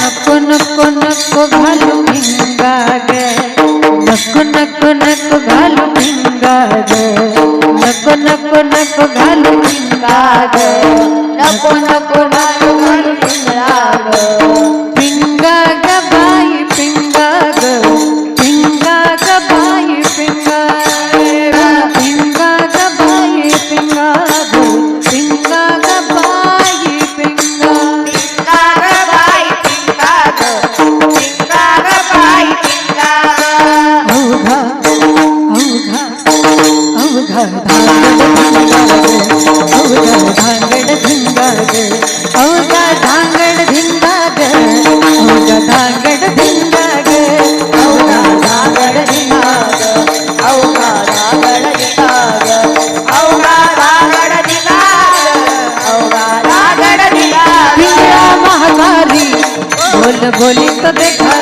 नको नको नको घालू भिंगा ग, नको नको नको घालू भिंगा ग, नको नको नको घालू भिंगा ग, नको नको नको घालू भिंगा ग, पिंगा ग बाई पिंगा ग, पिंगा ग बाई पिंगा, पिंगा ग बाई पिंगा ग, पिंगा ग बाई पिंगा, भिंगा ग बाई भिंगा ग, भिंगा ग बाई भिंगा ग, अवघा अवघा अवघा धांगड भिंगा ग, अवघा धांगड भिंगा ग, अवघा धांगड भिंगा ग, अवघा धांगड भिंगा ग, अवघा धांगड भिंगा ग, अवघा धांगड भिंगा ग, पिंगळा महाकाली बोल बोली तो देखा